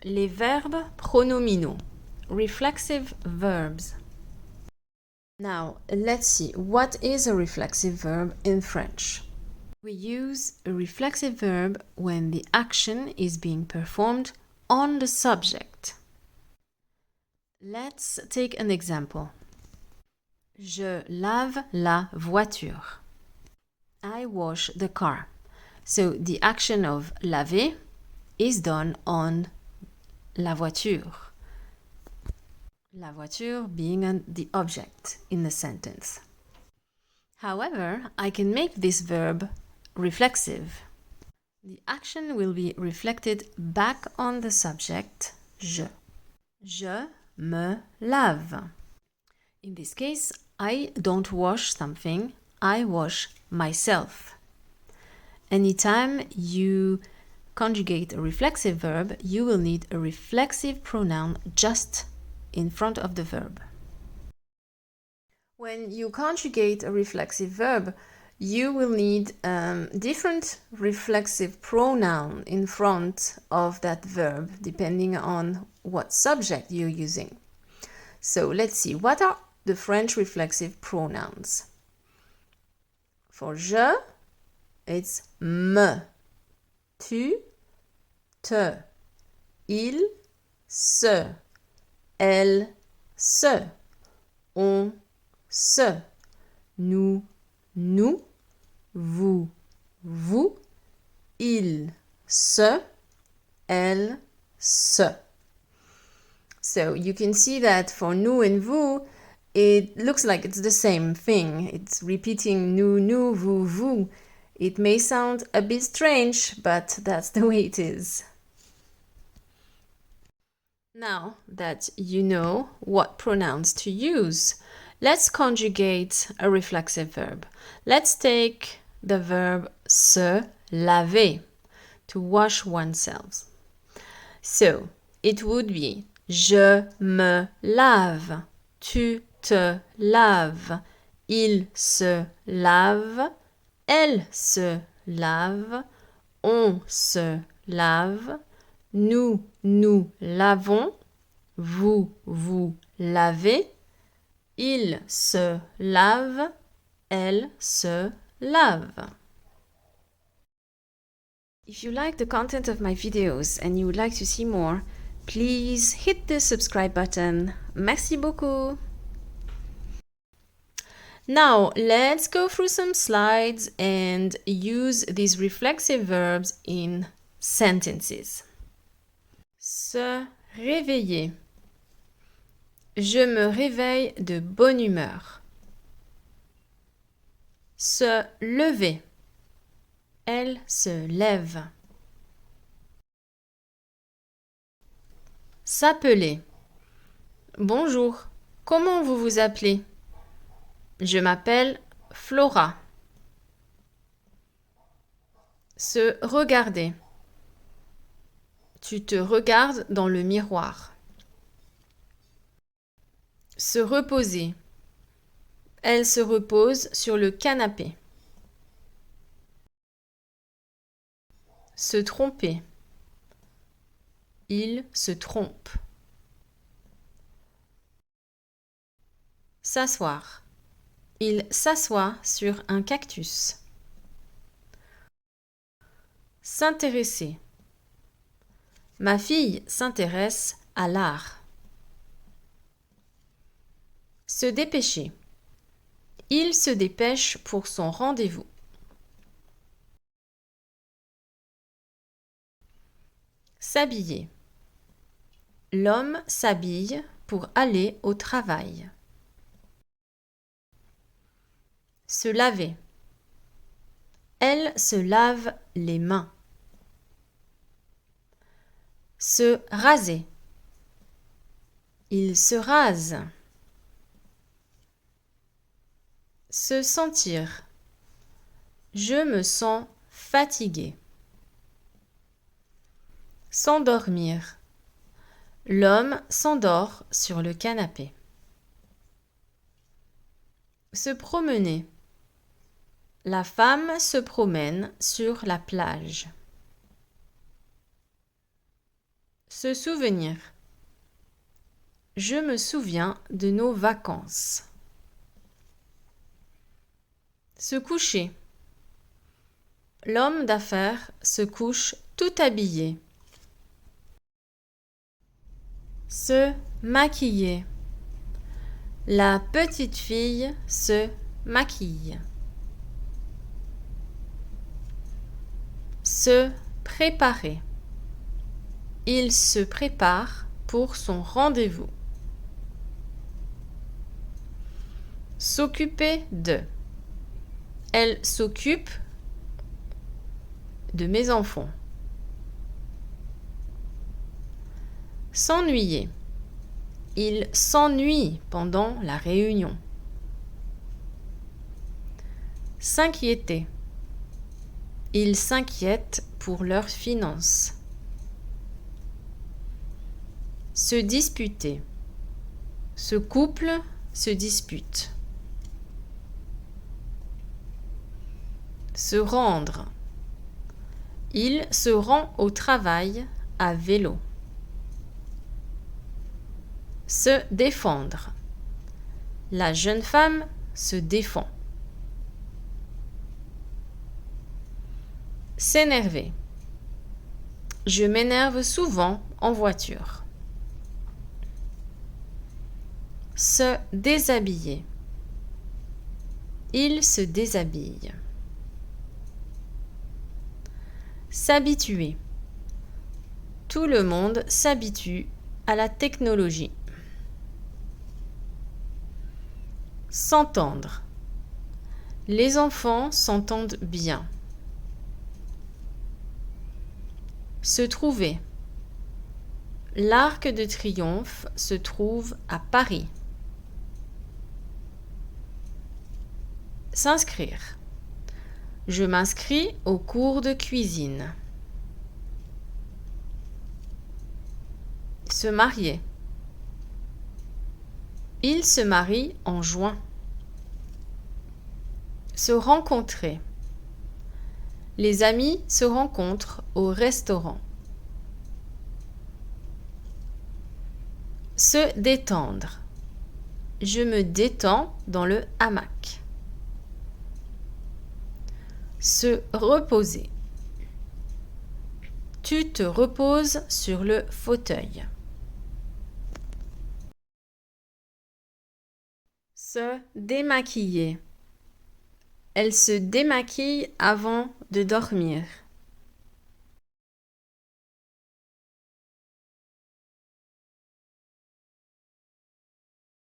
Les verbes pronominaux, reflexive verbs. Now, let's see, what is a reflexive verb in French? We use a reflexive verb when the action is being performed on the subject. Let's take an example. Je lave la voiture. I wash the car. So the action of laver is done on la voiture. La voiture being the object in the sentence. However, I can make this verb reflexive. The action will be reflected back on the subject, je. Je me lave. In this case, I don't wash something, I wash myself. Anytime you conjugate a reflexive verb, you will need a reflexive pronoun just in front of the verb. When you conjugate a reflexive verb, you will need different reflexive pronoun in front of that verb, depending on what subject you're using. So let's see, what are the French reflexive pronouns? For je, it's me, tu, te, il, se, elle, se, on, se, nous, nous, vous, vous, il, se, elle, se. So you can see that for nous and vous, it looks like it's the same thing. It's repeating nous, nous, vous, vous. It may sound a bit strange, but that's the way it is. Now that you know what pronouns to use, let's conjugate a reflexive verb. Let's take the verb se laver, to wash oneself. So, it would be je me lave, tu te laves, il se lave, elle se lave, on se lave, nous nous lavons, vous vous lavez, il se lave, elle se lave. If you like the content of my videos and you would like to see more, please hit the subscribe button. Merci beaucoup. Now, let's go through some slides and use these reflexive verbs in sentences. Se réveiller. Je me réveille de bonne humeur. Se lever. Elle se lève. S'appeler. Bonjour, comment vous vous appelez? Je m'appelle Flora. Se regarder. Tu te regardes dans le miroir. Se reposer. Elle se repose sur le canapé. Se tromper. Il se trompe. S'asseoir. Il s'assoit sur un cactus. S'intéresser. Ma fille s'intéresse à l'art. Se dépêcher. Il se dépêche pour son rendez-vous. S'habiller. L'homme s'habille pour aller au travail. Se laver. Elle se lave les mains. Se raser. Il se rase. Se sentir. Je me sens fatigué. S'endormir. L'homme s'endort sur le canapé. Se promener. La femme se promène sur la plage. Se souvenir. Je me souviens de nos vacances. Se coucher. L'homme d'affaires se couche tout habillé. Se maquiller. La petite fille se maquille. Se préparer. Il se prépare pour son rendez-vous. S'occuper de. Elle s'occupe de mes enfants. S'ennuyer. Il s'ennuie pendant la réunion. S'inquiéter. Ils s'inquiètent pour leurs finances. Se disputer. Ce couple se dispute. Se rendre. Il se rend au travail à vélo. Se défendre. La jeune femme se défend. S'énerver. Je m'énerve souvent en voiture. Se déshabiller. Il se déshabille. S'habituer. Tout le monde s'habitue à la technologie. S'entendre. Les enfants s'entendent bien. Se trouver. L'Arc de Triomphe se trouve à Paris. S'inscrire. Je m'inscris au cours de cuisine. Se marier. Il se marie en juin. Se rencontrer. Les amis se rencontrent au restaurant. Se détendre. Je me détends dans le hamac. Se reposer. Tu te reposes sur le fauteuil. Se démaquiller. Elle se démaquille avant de dormir.